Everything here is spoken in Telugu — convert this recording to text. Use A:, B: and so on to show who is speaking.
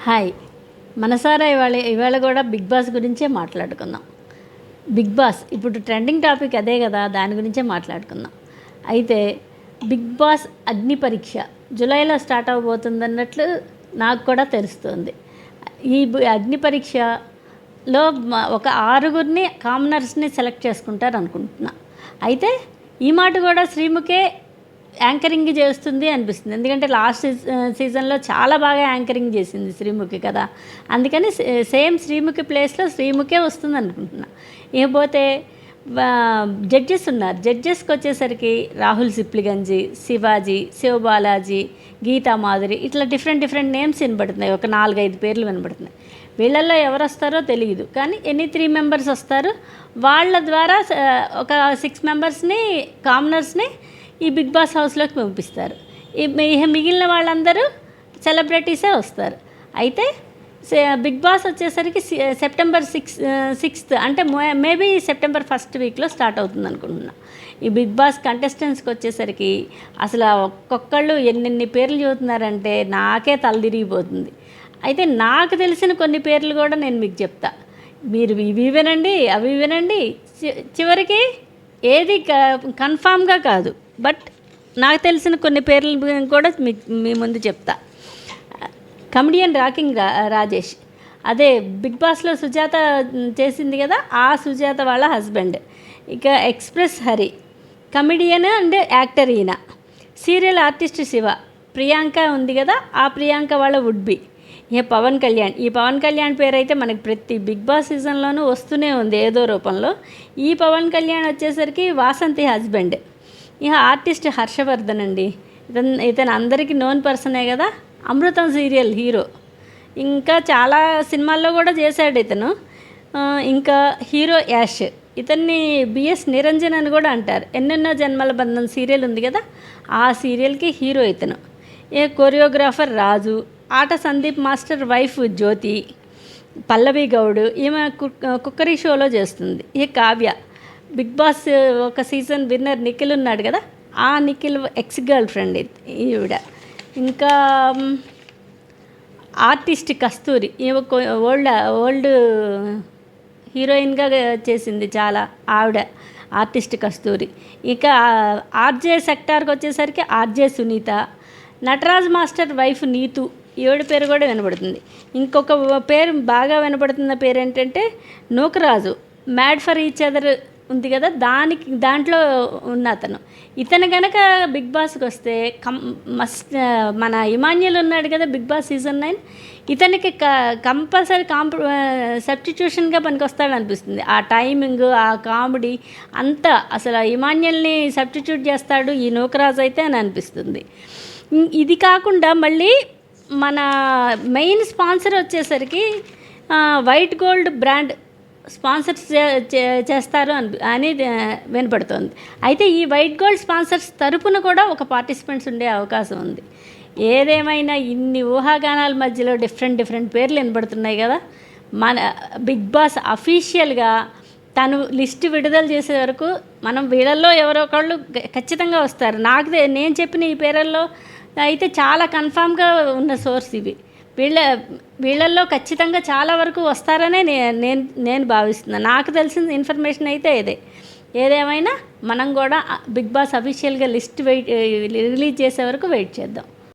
A: హాయ్ మనసారా ఇవాళ కూడా బిగ్ బాస్ గురించే మాట్లాడుకుందాం. బిగ్ బాస్ ఇప్పుడు ట్రెండింగ్ టాపిక్ అదే కదా, దాని గురించే మాట్లాడుకుందాం. అయితే బిగ్ బాస్ అగ్ని పరీక్ష జూలైలో స్టార్ట్ అవబోతుంది అన్నట్లు నాకు కూడా తెలుస్తుంది. ఈ అగ్ని పరీక్షలో ఒక 6 కామనర్స్ని సెలెక్ట్ చేసుకుంటారు అనుకుంటున్నా. అయితే ఈ మాట కూడా శ్రీముఖే యాంకరింగ్ చేస్తుంది అనిపిస్తుంది. ఎందుకంటే లాస్ట్ సీజన్లో చాలా బాగా యాంకరింగ్ చేసింది శ్రీముఖి కదా, అందుకని సేమ్ శ్రీముఖి ప్లేస్లో శ్రీముఖే వస్తుంది అనుకుంటున్నా. ఇకపోతే జడ్జెస్ ఉన్నారు. జడ్జెస్కి వచ్చేసరికి రాహుల్ సిప్లిగంజి, శివాజీ, శివబాలాజీ, గీతా మాధురి, ఇట్లా డిఫరెంట్ నేమ్స్ వినబడుతున్నాయి. ఒక 4-5 పేర్లు వినబడుతున్నాయి. వీళ్ళల్లో ఎవరు వస్తారో తెలియదు, కానీ ఎన్ని 3 మెంబర్స్ వస్తారు. వాళ్ళ ద్వారా ఒక 6 మెంబర్స్ని కామనర్స్ని ఈ బిగ్ బాస్ హౌస్లోకి పంపిస్తారు. మిగిలిన వాళ్ళందరూ సెలబ్రిటీసే వస్తారు. అయితే బిగ్ బాస్ వచ్చేసరికి సెప్టెంబర్ 6th అంటే మేబీ సెప్టెంబర్ 1st వీక్లో స్టార్ట్ అవుతుంది అనుకుంటున్నా. ఈ బిగ్ బాస్ కంటెస్టెంట్స్కి వచ్చేసరికి అసలు ఒక్కొక్కళ్ళు ఎన్నెన్ని పేర్లు చెబుతున్నారంటే నాకే తలదిరిగిపోతుంది. అయితే నాకు తెలిసిన కొన్ని పేర్లు కూడా నేను మీకు చెప్తా, మీరు ఇవి వినండి అవి వినండి. చివరికి ఏది కన్ఫామ్గా కాదు, బట్ నాకు తెలిసిన కొన్ని పేర్లు కూడా మీ ముందు చెప్తా. కమెడియన్ రాకింగ్ రాజేష్, అదే బిగ్ బాస్లో సుజాత చేసింది కదా, ఆ సుజాత వాళ్ళ హస్బెండ్. ఇక express Hari, comedian and actor ఈయన. సీరియల్ ఆర్టిస్ట్ శివ, ప్రియాంక ఉంది కదా, ఆ ప్రియాంక వాళ్ళ వుడ్బి. ఇక పవన్ కళ్యాణ్, ఈ పవన్ కళ్యాణ్ పేరు అయితే మనకి ప్రతి బిగ్ బాస్ సీజన్లోనూ వస్తూనే ఉంది ఏదో రూపంలో. ఈ పవన్ కళ్యాణ్ వచ్చేసరికి వాసంతి హస్బెండ్. ఇక ఆర్టిస్ట్ హర్షవర్ధన్ అండి, ఇతను అందరికీ నోన్ పర్సనే కదా, అమృతం సీరియల్ హీరో. ఇంకా చాలా సినిమాల్లో కూడా చేశాడు ఇతను. ఇంకా హీరో యాష్, ఇతన్ని బిఎస్ నిరంజన్ అని కూడా అంటారు. ఎన్నెన్నో జన్మల బంధం సీరియల్ ఉంది కదా, ఆ సీరియల్కి హీరో ఇతను. ఇక కొరియోగ్రాఫర్ రాజు, ఆట సందీప్ మాస్టర్ వైఫ్ జ్యోతి, పల్లవి గౌడ్, ఈమె కుక్కరీ షోలో చేస్తుంది. ఇక కావ్య, బిగ్ బాస్ ఒక సీజన్ విన్నర్ నిఖిల్ ఉన్నాడు కదా, ఆ నిఖిల్ ఎక్స్ గర్ల్ ఫ్రెండ్ ఈవిడ. ఇంకా ఆర్టిస్ట్ కస్తూరి, ఈమె ఓల్డ్ హీరోయిన్గా చేసింది చాలా, ఆవిడ ఆర్టిస్ట్ కస్తూరి. ఇక ఆర్జే సెక్టార్కి వచ్చేసరికి RJ Sunitha, Nataraj master wife Neetu, ఈవిడ పేరు కూడా వినబడుతుంది. ఇంకొక పేరు బాగా వినబడుతున్న పేరు ఏంటంటే Nookaraju, mad for each other ఉంది కదా, దాంట్లో ఉన్న అతను. ఇతను కనుక బిగ్ బాస్కి వస్తే మన ఇమాన్యుల్ ఉన్నాడు కదా బిగ్ బాస్ సీజన్ 9, ఇతనికి కంపల్సరీ సబ్స్టిట్యూషన్గా పనికొస్తాడు అనిపిస్తుంది. ఆ టైమింగ్, ఆ కామెడీ అంతా అసలు ఇమాన్యుల్ని సబ్స్టిట్యూట్ చేస్తాడు ఈ నూకరాజు అయితే అని అనిపిస్తుంది. ఇది కాకుండా మళ్ళీ మన మెయిన్ స్పాన్సర్ వచ్చేసరికి వైట్ గోల్డ్ బ్రాండ్ స్పాన్సర్స్ చేస్తారు అని వినపడుతుంది. అయితే ఈ వైట్ గోల్డ్ స్పాన్సర్స్ తరపున కూడా ఒక పార్టిసిపెంట్స్ ఉండే అవకాశం ఉంది. ఏదేమైనా ఇన్ని ఊహాగానాల మధ్యలో డిఫరెంట్ పేర్లు వినపడుతున్నాయి కదా. మన బిగ్ బాస్ అఫీషియల్గా తను లిస్ట్ విడుదల చేసే వరకు మనం వీళ్ళల్లో ఎవరో ఒకళ్ళు ఖచ్చితంగా వస్తారు. నేను చెప్పిన ఈ పేర్లలో అయితే చాలా కన్ఫామ్గా ఉన్న సోర్స్ ఇవి. వీళ్ళల్లో ఖచ్చితంగా చాలా వరకు వస్తారనే నేను భావిస్తున్నాను. నాకు తెలిసిన ఇన్ఫర్మేషన్ అయితే ఇదే. ఏదేమైనా మనం కూడా బిగ్ బాస్ అఫీషియల్గా లిస్ట్ రిలీజ్ చేసే వరకు వెయిట్ చేద్దాం.